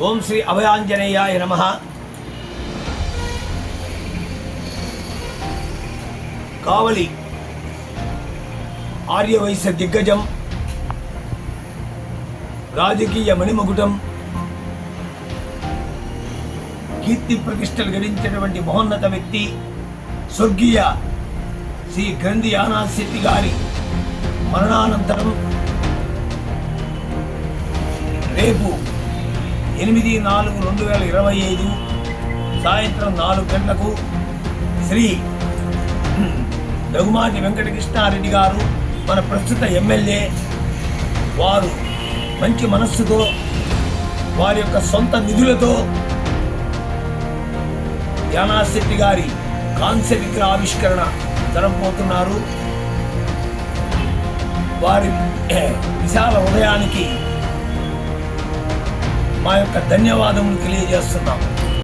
ఓం శ్రీ అభయాంజనేయాయ నమః. కావలి ఆర్యవైశ్య దిగ్గజం, రాజకీయ మణిమకుటం, కీర్తి ప్రతిష్టలు గడించినటువంటి మహోన్నత వ్యక్తి స్వర్గీయ శ్రీ గ్రంథి యానాథ్ శెట్టి గారి మరణానంతరం రేపు 8/4/2025 సాయంత్రం 4 గంటలకు శ్రీ దగ్గుమాటి వెంకటకృష్ణారెడ్డి గారు, మన ప్రస్తుత ఎమ్మెల్యే, వారు మంచి మనస్సుతో వారి యొక్క సొంత నిధులతో యానాథ్ శెట్టి గారి కాంస్య విగ్రహ ఆవిష్కరణ జరగబోతున్నారు. వారి విశాల హృదయానికి మా యొక్క ధన్యవాదములు తెలియజేస్తున్నాం.